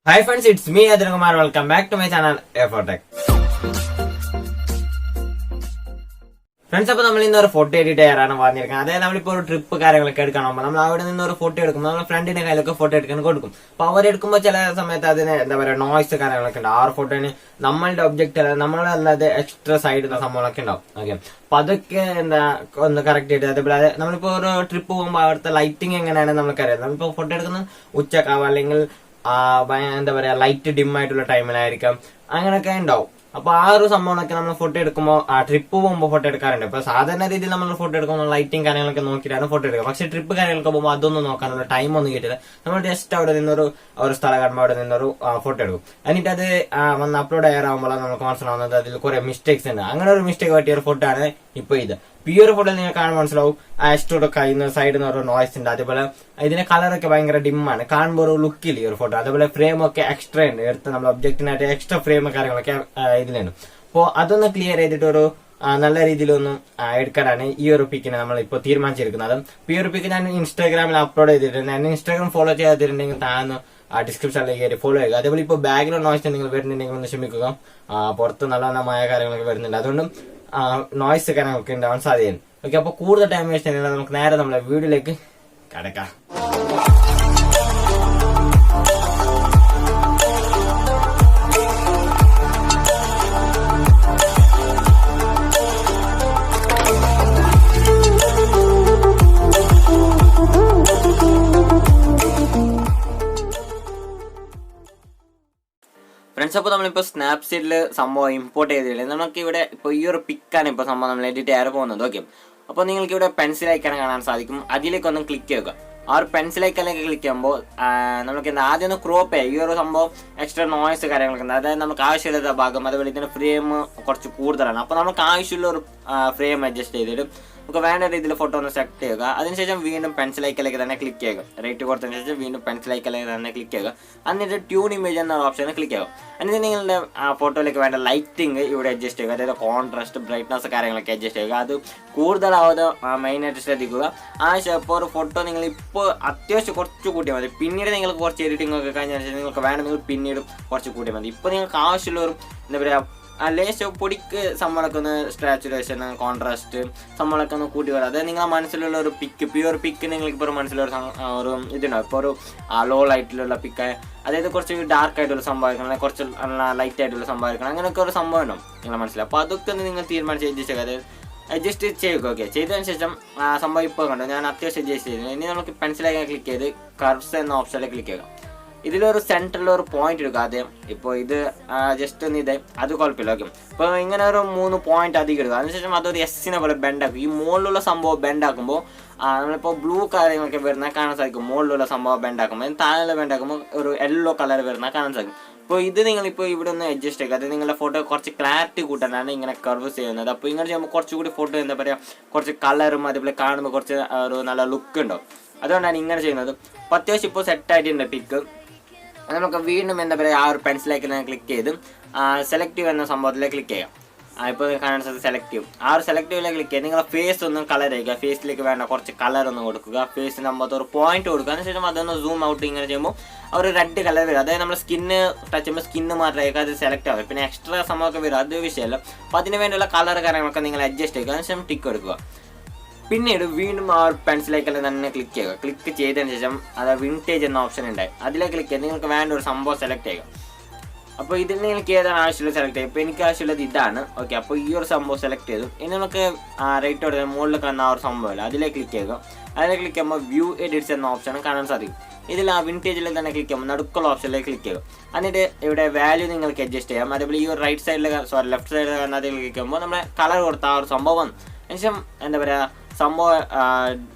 Hi friends, it's me Adrian Kumar. Welcome back to my channel A4Tech. Friends, അപ്പോൾ നമ്മൾ ഇന്നൊരു photo edit ചെയ്യാനാണ് പറഞ്ഞിരിക്കുന്നത്. അതായത് നമ്മളിപ്പോൾ ഒരു ട്രിപ്പ് കാര്യങ്ങളൊക്കെ എടുക്കണം, നമ്മൾ അവിടെ നിന്ന് ഒരു ഫോട്ടോ എടുക്കുമ്പോൾ നമ്മൾ ഫ്രണ്ടിന്റെ കയ്യിലൊക്കെ ഫോട്ടോ എടുക്കാൻ കൊടുക്കും. അപ്പൊ അവരെടുക്കുമ്പോൾ ചില സമയത്ത് അതിന് എന്താ പറയുക നോയ്സ് കാര്യങ്ങളൊക്കെ ഉണ്ട്. ആ ഒരു ഫോട്ടോന് നമ്മളുടെ ഒബ്ജക്റ്റ് അല്ല നമ്മളല്ലാതെ എക്സ്ട്രാ സൈഡ് സംഭവങ്ങളൊക്കെ ഉണ്ടാവും. ഓക്കെ, അപ്പൊ അതൊക്കെ എന്താ ഒന്ന് കറക്റ്റ് ചെയ്ത് അതേപോലെ നമ്മളിപ്പോ ഒരു ട്രിപ്പ് പോകുമ്പോൾ അവിടുത്തെ ലൈറ്റിംഗ് എങ്ങനെയാണ് നമുക്കറിയാം. നമ്മളിപ്പോ ഫോട്ടോ എടുക്കുന്നത് ഉച്ചക്കാവും അല്ലെങ്കിൽ എന്താ പറയാ ലൈറ്റ് ഡിം ആയിട്ടുള്ള ടൈമിലായിരിക്കാം, അങ്ങനെയൊക്കെ ഉണ്ടാവും. അപ്പൊ ആ ഒരു സംഭവങ്ങളൊക്കെ നമ്മൾ ഫോട്ടോ എടുക്കുമ്പോൾ ട്രിപ്പ് പോകുമ്പോൾ ഫോട്ടോ എടുക്കാറുണ്ട്. ഇപ്പൊ സാധാരണ രീതിയിൽ നമ്മൾ ഫോട്ടോ എടുക്കുമ്പോൾ ലൈറ്റിംഗ് കാര്യങ്ങളൊക്കെ നോക്കിയിട്ടാണ് ഫോട്ടോ എടുക്കുക. പക്ഷെ ട്രിപ്പ് കാര്യങ്ങളൊക്കെ പോകുമ്പോൾ അതൊന്നും നോക്കാനുള്ള ടൈം ഒന്നും കിട്ടില്ല. നമ്മൾ ജസ്റ്റ് അവിടെ നിന്നൊരു സ്ഥലം കാണുമ്പോൾ അവിടെ നിന്നൊരു ഫോട്ടോ എടുക്കും. എന്നിട്ട് അത് വന്ന് അപ്ലോഡ് ചെയ്യാറാകുമ്പോഴാണ് നമുക്ക് മനസ്സിലാവുന്നത് അതിൽ കുറെ മിസ്റ്റേക്സ് ഉണ്ട്. അങ്ങനെ ഒരു മിസ്റ്റേക്ക് പറ്റിയ ഒരു ഫോട്ടോ ആണ് ഇപ്പൊ ഇത്. ഈ ഒരു ഫോട്ടോ നിങ്ങൾ കാണുമ്പോൾ മനസ്സിലാവും എക്സ്ട്രോടെ കയ്യിൽ സൈഡിൽ നിന്ന് ഒരു നോയ്സ് ഉണ്ട്. അതേപോലെ ഇതിന്റെ കളറൊക്കെ ഭയങ്കര ഡിമ്മാണ്, കാണുമ്പോൾ ഒരു ലുക്കില്ല ഈ ഒരു ഫോട്ടോ. അതേപോലെ ഫ്രെയിം ഒക്കെ എക്സ്ട്രാ ഉണ്ട്, എടുത്ത് നമ്മൾ ഒബ്ജക്റ്റിനായിട്ട് എക്സ്ട്രാ ഫ്രെയിം കാര്യങ്ങളൊക്കെ ഇതിലുണ്ട്. അപ്പോൾ അതൊന്ന് ക്ലിയർ ചെയ്തിട്ട് ഒരു നല്ല രീതിയിലൊന്നും എടുക്കാനാണ് ഈ ഒരു പിക്കിനെ നമ്മൾ ഇപ്പോൾ തീരുമാനിച്ചിരിക്കുന്നത്. ഈ ഒരു പിക്ക് ഞാൻ ഇൻസ്റ്റാഗ്രാമിൽ അപ്ലോഡ് ചെയ്തിട്ടുണ്ട്. എന്നെ ഇൻസ്റ്റാഗ്രാം ഫോളോ ചെയ്തിട്ടുണ്ടെങ്കിൽ താന്ന് ഡിസ്ക്രിപ്ഷനിലേക്ക് കയറി ഫോളോ ചെയ്യുക. അതേപോലെ ഇപ്പോൾ ബാക്ക്ഗ്രൗണ്ട് നോയ്സ് നിങ്ങൾ വരുന്നുണ്ടെങ്കിൽ ഒന്ന് ക്ഷമിക്കുക, പുറത്ത് നല്ല മായ കാര്യങ്ങളൊക്കെ വരുന്നുണ്ട്, അതുകൊണ്ടും നോയ്സ് കാര്യങ്ങളൊക്കെ ഉണ്ടാവാൻ സാധ്യതയുണ്ട്. ഓക്കെ, അപ്പൊ കൂടുതൽ ടൈം വേസ്റ്റ് ചെയ്യുന്നില്ല, നമുക്ക് നേരെ നമ്മളെ വീഡിയോയിലേക്ക് കടക്കാം. ഫ്രണ്ട്സ്, അപ്പോൾ നമ്മളിപ്പോൾ സ്നാപ്സീഡിൽ സംഭവം ഇമ്പോർട്ട് ചെയ്തിട്ടില്ല. നമുക്ക് ഇവിടെ ഇപ്പോൾ ഈ ഒരു പിക്കാണ് ഇപ്പോൾ സംഭവം നമ്മൾ എഡിറ്റ് ചെയ്യാൻ പോകുന്നത്. ഓക്കെ, അപ്പോൾ നിങ്ങൾക്ക് ഇവിടെ പെൻസിൽ ഐക്കൺ കാണാൻ സാധിക്കും, അതിലേക്ക് ഒന്ന് ക്ലിക്ക് ചെയ്യുക. ആ ഒരു പെൻസിൽ ഐക്കണിലേക്ക് ക്ലിക്ക് ചെയ്യുമ്പോൾ നമുക്ക് എന്താ ആദ്യം ഒന്ന് ക്രോപ്പ് ചെയ്യാം. ഈ ഒരു സംഭവം എക്സ്ട്രാ നോയ്സ് കാര്യങ്ങളൊക്കെ ഉണ്ട്, അതായത് നമുക്ക് ആവശ്യമില്ലാത്ത ഭാഗം. അതുപോലെ ഇതിന്റെ ഫ്രെയിം കുറച്ച് കൂടുതലാണ്. അപ്പോൾ നമുക്ക് ആവശ്യമുള്ള ഒരു ഫ്രെയിം അഡ്ജസ്റ്റ് ചെയ്തിട്ട് നമുക്ക് വേണ്ട രീതിയിൽ ഫോട്ടോ ഒന്ന് സെലക്ട് ചെയ്യുക. അതിനുശേഷം വീണ്ടും പെൻസിൽ ഐക്കണിലേക്ക് തന്നെ ക്ലിക്ക് ചെയ്യുക. റൈറ്റ് കൊടുത്തതിന് ശേഷം വീണ്ടും പെൻസിൽ ഐക്കണിലേക്ക് തന്നെ ക്ലിക്ക് ചെയ്യുക. എന്നിട്ട് ട്യൂൺ ഇമേജ് എന്ന ഓപ്ഷനിൽ ക്ലിക്ക് ചെയ്യുക. എന്നിട്ട് നിങ്ങളുടെ ഫോട്ടോയിലേക്ക് വേണ്ട ലൈറ്റിംഗ് ഇവിടെ അഡ്ജസ്റ്റ് ചെയ്യുക. അതായത് കോൺട്രാസ്റ്റ്, ബ്രൈറ്റ്നസ് കാര്യങ്ങളൊക്കെ അഡ്ജസ്റ്റ് ചെയ്യുക. അത് കൂടുതലാവാതെ മെയിനായിട്ട് ശ്രദ്ധിക്കുക. ഇപ്പോൾ ഒരു ഫോട്ടോ നിങ്ങൾ ഇപ്പോൾ അത്യാവശ്യം കുറച്ച് കൂട്ടിയാൽ മതി. പിന്നീട് നിങ്ങൾക്ക് കുറച്ച് എഡിറ്റിംഗ് ഒക്കെ കഴിഞ്ഞാൽ നിങ്ങൾക്ക് വേണമെങ്കിൽ പിന്നീട് കുറച്ച് കൂട്ടിയാൽ മതി. ഇപ്പോൾ നിങ്ങൾക്ക് ആവശ്യമുള്ളൊരു എന്താ പറയുക ലേശം പൊടിക്ക് സംഭവമൊക്കെ ഒന്ന് സ്റ്റാച്ചുറേഷൻ, കോൺട്രാസ്റ്റ് സംഭവമൊക്കെ ഒന്ന് കൂട്ടി വരാം. അതായത് നിങ്ങളുടെ മനസ്സിലുള്ള ഒരു പിക്ക്, പ്യുവർ പിക്ക് നിങ്ങൾക്ക് ഇപ്പോൾ മനസ്സിലൊരു ഇതുണ്ടാവും. ഇപ്പോൾ ഒരു ലോ ലൈറ്റിലുള്ള പിക്ക്, അതായത് കുറച്ച് ഡാർക്ക് ആയിട്ടുള്ള സംഭവമായിരിക്കണം, കുറച്ച് ലൈറ്റ് ആയിട്ടുള്ള സംഭവമായിരിക്കണം, അങ്ങനെയൊക്കെ ഒരു സംഭവം ഉണ്ടാവും നിങ്ങളെ മനസ്സിൽ. അപ്പോൾ അതൊക്കെ ഒന്ന് നിങ്ങൾ തീരുമാനിച്ച് അഡ്ജസ്റ്റ് ചെയ്യുക. അതായത് അഡ്ജസ്റ്റ് ചെയ്യുക. ഓക്കെ, ചെയ്തതിന് ശേഷം സംഭവം ഇപ്പോൾ കണ്ടു ഞാൻ അത്യാവശ്യം അഡ്ജസ്റ്റ് ചെയ്തു. ഇനി നമുക്ക് പെൻസിലേക്ക് ക്ലിക്ക് ചെയ്ത് കർവ്സ് എന്ന ഓപ്ഷനിൽ ക്ലിക്ക് ചെയ്യുക. ഇതിലൊരു സെൻറ്ററിൽ ഒരു പോയിന്റ് എടുക്കുക ആദ്യം. ഇപ്പോൾ ഇത് ജസ്റ്റ് ഒന്ന് ഇത് അത് കുഴപ്പമില്ല. ഓക്കെ, ഇപ്പോൾ ഇങ്ങനെ ഒരു 3 പോയിന്റ് അധികം എടുക്കുക. അതിനുശേഷം അതൊരു എസ്സിനെ പോലെ ബെൻഡാക്കും. ഈ മുകളിലുള്ള സംഭവം ബെൻഡാക്കുമ്പോൾ നമ്മളിപ്പോൾ ബ്ലൂ കാര്യങ്ങളൊക്കെ വരുന്ന കാണാൻ സാധിക്കും. മുകളിലുള്ള സംഭവം ബെൻഡാക്കുമ്പോൾ താഴെ ബെൻഡാക്കുമ്പോൾ ഒരു യെല്ലോ കളർ വരുന്ന കാണാൻ സാധിക്കും. അപ്പോൾ ഇത് നിങ്ങളിപ്പോൾ ഇവിടെ ഒന്ന് അഡ്ജസ്റ്റ് ചെയ്യുക. അത് നിങ്ങളുടെ ഫോട്ടോ കുറച്ച് ക്ലാരിറ്റി കൂട്ടാനാണ് ഇങ്ങനെ കർവ് ചെയ്യുന്നത്. അപ്പോൾ ഇങ്ങനെ ചെയ്യുമ്പോൾ കുറച്ചുകൂടി ഫോട്ടോ എന്താ പറയുക കുറച്ച് കളറും അതേപോലെ കാണുമ്പോൾ കുറച്ച് ഒരു നല്ല ലുക്ക് ഉണ്ടാവും. അതുകൊണ്ടാണ് ഇങ്ങനെ ചെയ്യുന്നത്. അപ്പോൾ അത്യാവശ്യം ഇപ്പോൾ സെറ്റായിട്ടുണ്ട് പിക്ക്. നമുക്ക് വീണ്ടും എന്താ പറയുക ആ ഒരു പെൻസിലേക്ക് ക്ലിക്ക് ചെയ്ത് സെലക്റ്റീവ് എന്ന സംഭവത്തിലേക്ക് ക്ലിക്ക് ചെയ്യാം. ഇപ്പോൾ കാണാൻ സാധിക്കും സെലക്റ്റീവ്. ആ ഒരു സെലക്റ്റീവിലേക്ക് ക്ലിക്ക് ചെയ്ത് നിങ്ങളുടെ ഫേസ് ഒന്ന് കളർ ചെയ്യുക. ഫേസിലേക്ക് വേണ്ട കുറച്ച് കളർ ഒന്ന് കൊടുക്കുക. ഫേസിന് ആകുമ്പോൾ ഒരു പോയിന്റ് കൊടുക്കുക. അതിനുശേഷം അതൊന്ന് സൂം ഔട്ട് ഇങ്ങനെ ചെയ്യുമ്പോൾ ഒരു റെഡ് കളർ വരും. അതായത് നമ്മൾ സ്കിന്ന് ടച്ച് ചെയ്യുമ്പോൾ സ്കിന്ന് മാത്രമായിരിക്കും അത് സെലക്ട് ആവും. പിന്നെ എക്സ്ട്രാ സംഭവമൊക്കെ വരും, അത് വിഷയമല്ല. അപ്പോൾ അതിന് വേണ്ടിയുള്ള കളർ കാര്യങ്ങളൊക്കെ നിങ്ങൾ അഡ്ജസ്റ്റ് ചെയ്യുക. അതിനുശേഷം ടിക്ക് എടുക്കുക. പിന്നീട് വീണ്ടും ആ ഒരു പെൻസിലേക്കെല്ലാം തന്നെ ക്ലിക്ക് ചെയ്യുക. ക്ലിക്ക് ചെയ്തതിന് ശേഷം അത് വിൻറ്റേജ് എന്ന ഓപ്ഷൻ ഉണ്ടായി, അതിലേക്ക് ക്ലിക്ക് ചെയ്ത് നിങ്ങൾക്ക് വേണ്ട ഒരു സംഭവം സെലക്ട് ചെയ്യുക. അപ്പോൾ ഇതിൽ നിങ്ങൾക്ക് ഏതാണ് ആവശ്യമുള്ളത് സെലക്ട് ചെയ്യുക. ഇപ്പോൾ എനിക്ക് ആവശ്യമുള്ളത് ഇതാണ്. ഓക്കെ, അപ്പോൾ ഈ ഒരു സംഭവം സെലക്ട് ചെയ്തു. ഇനി നമുക്ക് റൈറ്റ് കൊടുത്താൽ മുകളിൽ കാണുന്ന ആ ഒരു സംഭവമില്ല, അതിലേക്ക് ക്ലിക്ക് ചെയ്യുക. അതിലേക്ക് ക്ലിക്ക് ചെയ്യുമ്പോൾ വ്യൂ എഡിറ്റ്സ് എന്ന ഓപ്ഷൻ കാണാൻ സാധിക്കും. ഇതിൽ ആ വിൻറ്റേജിൽ തന്നെ ക്ലിക്ക് ചെയ്യുമ്പോൾ നടുക്കുള്ള ഓപ്ഷനിലേക്ക് ക്ലിക്ക് ചെയ്യുക. എന്നിട്ട് ഇവിടെ വാല്യൂ നിങ്ങൾക്ക് അഡ്ജസ്റ്റ് ചെയ്യാം. അതേപോലെ ഈ ഒരു റൈറ്റ് സൈഡിൽ ലെഫ്റ്റ് സൈഡിൽ അതിൽ ക്ലിക്ക് ചെയ്യുമ്പോൾ നമ്മുടെ കളർ കൊടുത്ത ആ ഒരു സംഭവം വന്നു. അതിനുശേഷം എന്താ പറയുക സംഭവം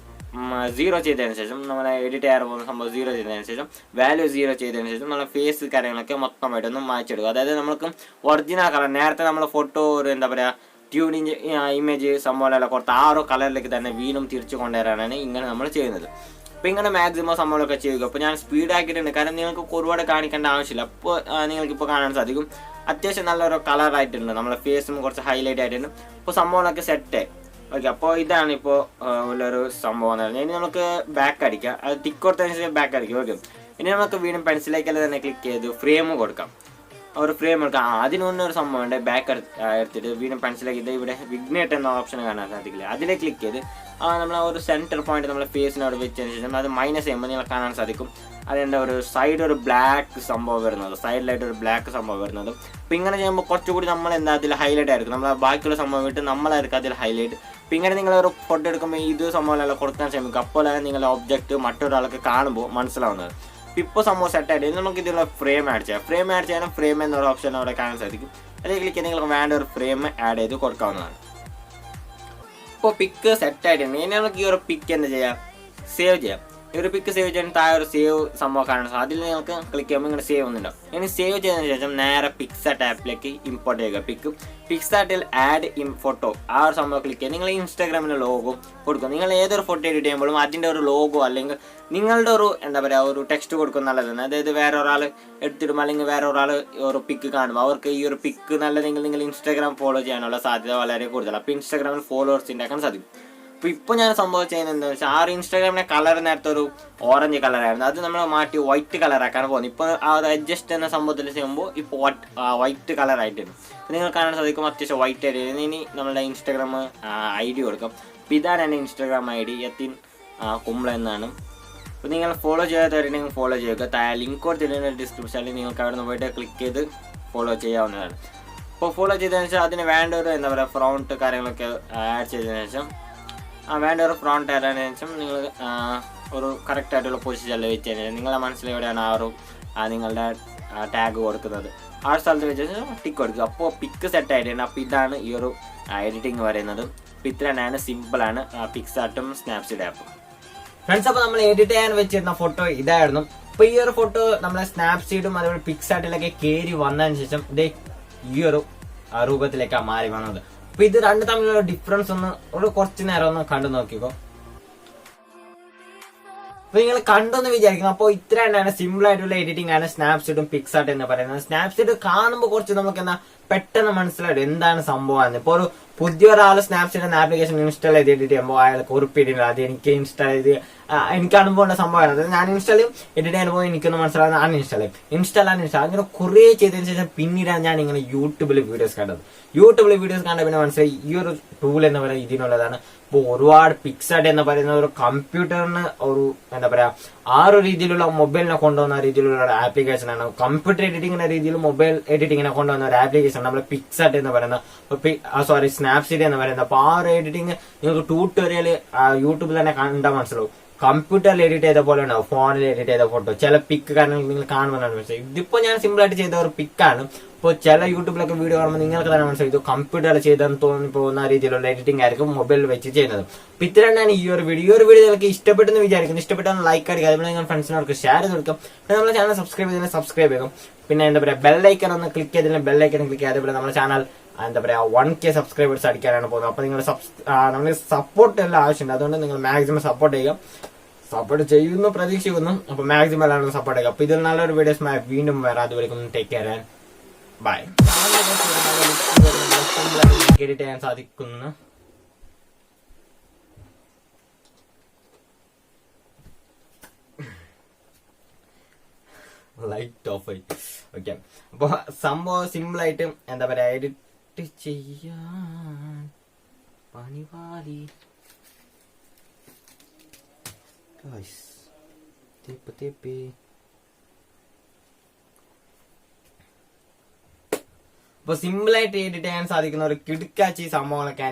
0 ചെയ്തതിന് ശേഷം നമ്മൾ എഡിറ്റ് ചെയ്യാൻ പോകുന്ന സംഭവം 0 ചെയ്തതിന് ശേഷം വാല്യൂ 0 ചെയ്തതിന് ശേഷം നമ്മളെ ഫേസ് കാര്യങ്ങളൊക്കെ മൊത്തമായിട്ടൊന്ന് മാറ്റിയെടുക്കുക. അതായത് നമുക്ക് ഒറിജിനൽ കളർ നേരത്തെ നമ്മൾ ഫോട്ടോ ഒരു എന്താ പറയുക ട്യൂണിങ് ഇമേജ് സംഭവമല്ല കൊടുത്ത ആ ഒരു കളറിലേക്ക് തന്നെ വീണ്ടും തിരിച്ചു കൊണ്ടുവരാനാണ് ഇങ്ങനെ നമ്മൾ ചെയ്യുന്നത്. അപ്പോൾ ഇങ്ങനെ മാക്സിമം സംഭവമൊക്കെ ചെയ്യുക. അപ്പോൾ ഞാൻ സ്പീഡ് ആക്കിയിട്ടുണ്ട്, കാരണം നിങ്ങൾക്ക് ഒരുപാട് കാണിക്കേണ്ട ആവശ്യമില്ല. അപ്പോൾ നിങ്ങൾക്കിപ്പോൾ കാണാൻ സാധിക്കും അത്യാവശ്യം നല്ലൊരു കളറായിട്ടുണ്ട്, നമ്മളെ ഫേസും കുറച്ച് ഹൈലൈറ്റ് ആയിട്ടുണ്ട്. അപ്പോൾ സംഭവങ്ങളൊക്കെ സെറ്റ്. ഓക്കെ, അപ്പോൾ ഇതാണ് ഇപ്പോൾ ഉള്ളൊരു സംഭവം എന്ന് പറഞ്ഞാൽ. ഇനി നമുക്ക് ബാക്ക് അടിക്കാം. അത് ടിക്ക് കൊടുത്തതിന് ശേഷം ബാക്ക് അടിക്കും. ഓക്കെ, ഇനി നമുക്ക് വീണ്ടും പെൻസിലേക്കല്ല തന്നെ ക്ലിക്ക് ചെയ്ത് ഫ്രെയിം കൊടുക്കാം. ഒരു ഫ്രെയിം എടുക്കാം. അതിന് മുന്നേ ഒരു സംഭവം ഉണ്ട്. ബാക്ക് എടുത്തിട്ട് വീണ്ടും പെൻസിലേക്ക് ഇത് ഇവിടെ വിഗ്നേറ്റ് എന്ന ഓപ്ഷൻ കാണാൻ സാധിക്കില്ല. അതിലേക്ക് ക്ലിക്ക് ചെയ്ത് നമ്മൾ ഒരു സെൻറ്റർ പോയിന്റ് നമ്മളെ ഫേസിനോട് വെച്ചതിന് ശേഷം അത് മൈനസ് ചെയ്യുമ്പോൾ നിങ്ങൾ കാണാൻ സാധിക്കും അതിൻ്റെ ഒരു സൈഡ് ഒരു ബ്ലാക്ക് സംഭവം വരുന്നത്, സൈഡിലായിട്ട് ഒരു ബ്ലാക്ക് സംഭവം വരുന്നത്. അപ്പോൾ ഇങ്ങനെ ചെയ്യുമ്പോൾ കുറച്ചുകൂടി നമ്മൾ എന്താ അതിൽ ഹൈലൈറ്റ് ആയിരിക്കും. നമ്മൾ ബാക്കിയുള്ള സംഭവം വിട്ട് നമ്മളായിരിക്കും അതിൽ ഹൈലൈറ്റ്. അപ്പോൾ ഇങ്ങനെ നിങ്ങളൊരു ഫോട്ടോ എടുക്കുമ്പോൾ ഇത് സംഭവമെല്ലാം കൊടുക്കാൻ ശ്രമിക്കും. അപ്പോഴാണ് നിങ്ങളുടെ ഒബ്ജക്റ്റ് മറ്റൊരാൾക്ക് കാണുമ്പോൾ മനസ്സിലാവുന്നത്. ഇപ്പോൾ സംഭവം സെറ്റായിട്ട് നമുക്ക് ഇതിലുള്ള ഫ്രെയിം ആഡ് ചെയ്യാം. ഫ്രെയിം ആഡ് ചെയ്യാനും ഫ്രെയിം എന്നൊരു ഓപ്ഷൻ അവിടെ കാണാൻ സാധിക്കും. അതേ ക്ലിക്ക് ചെയ്ത് നിങ്ങൾക്ക് വേണ്ട ഒരു ഫ്രെയിം ആഡ് ചെയ്ത് കൊടുക്കാവുന്നതാണ്. ഇപ്പോൾ പിക്ക് സെറ്റായിട്ടുണ്ട്. ഇനി നമുക്ക് ഈ ഒരു പിക്ക് എന്താ ചെയ്യാം, സേവ് ചെയ്യാം. ഈ ഒരു പിക്ക് സേവ് ചെയ്യാൻ താഴെ ഒരു സേവ് സംഭവം കാണാൻ സാധിക്കും. അതിൽ നിങ്ങൾക്ക് ക്ലിക്ക് ചെയ്യുമ്പോൾ ഇങ്ങനെ സേവ് ഒന്നുണ്ടാവും. ഇനി സേവ് ചെയ്തതിന് ശേഷം നേരെ പിക്സാർട്ട് ആപ്പിലേക്ക് ഇമ്പോർട്ട് ചെയ്യുക. പിക്സാർട്ടിൽ ആഡ് ഇൻ ഫോട്ടോ ആ ഒരു സംഭവം ക്ലിക്ക് ചെയ്യുക. നിങ്ങൾ ഇൻസ്റ്റാഗ്രാമിൻ്റെ ലോഗോ കൊടുക്കുക. നിങ്ങൾ ഏതൊരു ഫോട്ടോ എഡിറ്റ് ചെയ്യുമ്പോഴും അതിൻ്റെ ഒരു ലോഗോ അല്ലെങ്കിൽ നിങ്ങളുടെ ഒരു എന്താ പറയുക ഒരു ടെക്സ്റ്റ് കൊടുക്കും നല്ലതാണ്. അതായത് വേറെ ഒരാൾ എടുത്തിടും അല്ലെങ്കിൽ വേറെ ഒരാൾ ഒരു പിക്ക് കാണുമ്പോൾ അവർക്ക് ഈ ഒരു പിക്ക് നല്ലതെങ്കിൽ നിങ്ങൾ ഇൻസ്റ്റാഗ്രാം ഫോളോ ചെയ്യാനുള്ള സാധ്യത വളരെ കൂടുതലാണ്. അപ്പോൾ ഇൻസ്റ്റാഗ്രാമിൽ ഫോളോവേഴ്സ് ഉണ്ടാക്കാൻ സാധിക്കും. അപ്പോൾ ഇപ്പോൾ ഞാൻ സംഭവം ചെയ്യുന്നത് എന്താണെന്ന് വെച്ചാൽ ആ ഇൻസ്റ്റാഗ്രാമിൻ്റെ കളർ നേരത്തെ ഒരു ഓറഞ്ച് കളറായിരുന്നു, അത് നമ്മൾ മാറ്റി വൈറ്റ് കളറാക്കാൻ പോകുന്നത്. ഇപ്പോൾ ആ ഒരു അഡ്ജസ്റ്റ് എന്ന സംഭവത്തിൽ ചെയ്യുമ്പോൾ ഇപ്പോൾ വൈറ്റ് കളറായിട്ടുണ്ട്. അപ്പോൾ നിങ്ങൾ കാണാൻ സാധിക്കും അത്യാവശ്യം വൈറ്റ് ആയിട്ട്. ഇനി നമ്മളുടെ ഇൻസ്റ്റാഗ്രാം ID കൊടുക്കാം. അപ്പോൾ ഇതാണ് എൻ്റെ ഇൻസ്റ്റാഗ്രാം ID യത്തിൻ കുമ്പള എന്നാണ്. അപ്പോൾ നിങ്ങൾ ഫോളോ ചെയ്യാത്തവരുണ്ടെങ്കിൽ ഫോളോ ചെയ്യുക. താഴെ ലിങ്ക് കൊടുത്തിട്ടുണ്ട് ഡിസ്ക്രിപ്ഷനിൽ, നിങ്ങൾക്ക് അവിടെ നിന്ന് പോയിട്ട് ക്ലിക്ക് ചെയ്ത് ഫോളോ ചെയ്യാവുന്നതാണ്. അപ്പോൾ ഫോളോ ചെയ്തതിന് ശേഷം അതിന് വേണ്ട ഒരു എന്താ പറയുക ഫ്രോണ്ട് കാര്യങ്ങളൊക്കെ ആഡ് ചെയ്തതിന് ശേഷം വേണ്ട ഒരു ഫ്രോണ്ട് ആഡ് ആയതിനു ശേഷം നിങ്ങൾ ഒരു കറക്റ്റായിട്ടുള്ള പൊസിഷനിൽ വെച്ച് കഴിഞ്ഞാൽ നിങ്ങളുടെ മനസ്സിലെവിടെയാണ് ആ ഒരു നിങ്ങളുടെ ടാഗ് കൊടുക്കുന്നത് ആ സ്ഥലത്ത് വെച്ച് ടിക്ക് കൊടുക്കുക. അപ്പോൾ പിക്ക് സെറ്റ് ആയിട്ടുണ്ട്. അപ്പോൾ ഇതാണ് ഈ ഒരു എഡിറ്റിംഗ് പറയുന്നത്. അപ്പോൾ ഇത്ര തന്നെയാണ്, സിമ്പിളാണ് പിക്സാർട്ടും സ്നാപ്സീഡ് ആപ്പും. ഫ്രണ്ട്സ്, അപ്പോൾ നമ്മൾ എഡിറ്റ് ചെയ്യാൻ വെച്ചിരുന്ന ഫോട്ടോ ഇതായിരുന്നു. അപ്പോൾ ഈ ഒരു ഫോട്ടോ നമ്മളെ സ്നാപ്സീഡും അതുപോലെ പിക്സാർട്ടിലൊക്കെ കയറി വന്നതിന് ശേഷം ഇത് ഈ ഒരു രൂപത്തിലേക്കാണ് മാറി വന്നത്. അപ്പൊ ഇത് രണ്ട് തമ്മിലുള്ള ഡിഫറൻസ് ഒന്ന് ഒരു കുറച്ച് നേരം ഒന്ന് കണ്ടു നോക്കിക്കോ. അപ്പൊ നിങ്ങൾ കണ്ടെന്ന് വിചാരിക്കുന്നു. അപ്പോൾ ഇത്ര തന്നെയാണ്, സിമ്പിൾ ആയിട്ടുള്ള എഡിറ്റിംഗ് ആണ് സ്നാപ്സീഡും പിക്സാർട്ട് എന്ന് പറയുന്നത്. സ്നാപ്സീഡ് കാണുമ്പോൾ കുറച്ച് നമുക്ക് എന്താ പെട്ടെന്ന് മനസ്സിലായിട്ട് എന്താണ് സംഭവമാണ്. ഇപ്പോൾ ഒരു പുതിയ ഒരാൾ സ്നാപ്സീഡ് എന്ന ആപ്ലിക്കേഷൻ ഇൻസ്റ്റാൾ ചെയ്ത് എഡിറ്റ് ചെയ്യുമ്പോൾ അയാൾക്ക് ഉറപ്പിടില്ല അത് എനിക്ക് ഇൻസ്റ്റാൾ ചെയ്ത് എനിക്ക് അനുഭവമുള്ള സംഭവമാണ്. അതായത് ഞാൻ ഇൻസ്റ്റാൾ ചെയ്യും, എഡിറ്റ് ചെയ്യാൻ പോയി എനിക്കൊന്ന് മനസ്സിലാവുന്ന അൺഇൻസ്റ്റാൾ ചെയ്യും, ഇൻസ്റ്റാൾ അങ്ങനെ കുറേ ചെയ്തതിന് ശേഷം പിന്നീടാണ് ഞാൻ ഇങ്ങനെ യൂട്യൂബിൽ വീഡിയോസ് കണ്ടത്. യൂട്യൂബിൽ വീഡിയോസ് കണ്ട പിന്നെ മനസ്സിലായി ഈ ഒരു ടൂൾ എന്ന് പറയുന്നത് ഇതിനുള്ളതാണ്. ഇപ്പോൾ ഒരുപാട് പിക്സാർട്ട് എന്ന് പറയുന്ന ഒരു കമ്പ്യൂട്ടറിന് ഒരു എന്താ പറയാ ആ ഒരു രീതിയിലുള്ള മൊബൈലിനെ കൊണ്ടുവന്ന രീതിയിലുള്ള ഒരു ആപ്ലിക്കേഷൻ ആണ്. കമ്പ്യൂട്ടർ എഡിറ്റിംഗിന്റെ രീതിയിൽ മൊബൈൽ എഡിറ്റിങ്ങിനെ കൊണ്ടുവന്ന ഒരു ആപ്ലിക്കേഷൻ ആണ് നമ്മൾ പിക്സാർട്ട് എന്ന് പറയുന്നത്, സ്നാപ്സീഡ് എന്ന് പറയുന്നത്. അപ്പൊ ആ ഒരു എഡിറ്റിംഗ് നിങ്ങൾക്ക് ട്യൂട്ടോറിയൽ യൂട്യൂബിൽ തന്നെ കണ്ടാൽ മനസ്സിലാവും. കമ്പ്യൂട്ടറിൽ എഡിറ്റ് ചെയ്ത പോലെ ഉണ്ടാവും, ഫോണിൽ എഡിറ്റ് ചെയ്ത ഫോട്ടോ ചില പിക്ക് കാരണം നിങ്ങൾ കാണുമെന്നാണ് മനസ്സിലായി. ഇതിപ്പോ ഞാൻ സിമ്പിൾ ആയിട്ട് ചെയ്ത ഒരു പിക്കാണ്. ഇപ്പോൾ ചില യൂട്യൂബിലൊക്കെ വീഡിയോ കാണുമ്പോൾ നിങ്ങൾക്ക് തന്നെ മനസ്സിലായി ഇത് കമ്പ്യൂട്ടറിൽ ചെയ്തെന്ന് തോന്നി പോകുന്ന രീതിയിലുള്ള എഡിറ്റിംഗ് ആയിരിക്കും മൊബൈലിൽ വെച്ച് ചെയ്യുന്നത്. അപ്പൊ ഇത്ര തന്നെയാണ് ഈ ഒരു വീഡിയോ. നിങ്ങൾക്ക് ഇഷ്ടപ്പെട്ടെന്ന് വിചാരിക്കുന്നു. ഇഷ്ടപ്പെട്ടാൽ ലൈക്ക് അടിക്കുക, അതുപോലെ നിങ്ങൾ ഫ്രണ്ട്സിനവർക്ക് ഷെയർ ചെയ്ത് കൊടുക്കും. പിന്നെ നമ്മുടെ ചാനൽ സബ്സ്ക്രൈബ് ചെയ്താൽ സബ്സ്ക്രൈബ് ചെയ്യും. പിന്നെ എന്താ പറയുക ബെല്ലൈക്കൺ ഒന്ന് ക്ലിക്ക് ചെയ്തില്ല, ബെല്ലൈക്കൺ ക്ലിക്ക് ചെയ്യുക. അതേപോലെ നമ്മുടെ ചാനൽ എന്താ പറയുക 1K സബ്സ്ക്രൈബേഴ്സ് അടിക്കാനാണ് പോകുന്നത്. അപ്പൊ നിങ്ങൾ നമ്മൾ സപ്പോർട്ട് എല്ലാം ആവശ്യമുണ്ട്. അതുകൊണ്ട് നിങ്ങൾ മാക്സിമം സപ്പോർട്ട് ചെയ്യുക. സപ്പോർട്ട് ചെയ്യുന്നു പ്രതീക്ഷിക്കുന്നു. അപ്പൊ മാക്സിമം എല്ലാവരും സപ്പോർട്ട് ചെയ്യുക. അപ്പൊ ഇതിൽ നല്ലൊരു വീഡിയോസ് വീണ്ടും വരാം. അതുവരെയും take care and bye. Edit ചെയ്യാൻ സാധിക്കുന്നു. ലൈറ്റ് ഓഫ് ആയി. ഓക്കെ, അപ്പൊ സംഭവം സിമ്പിൾ ആയിട്ട് എന്താ പറയാ എഡിറ്റ് ചെയ്യാൻ പണിവാലി തേപ്പ് അപ്പൊ സിമ്പിൾ ആയിട്ട് എഡിറ്റ് ചെയ്യാൻ സാധിക്കുന്ന ഒരു കിടുക്കാച്ചി സംഭവങ്ങളൊക്കെ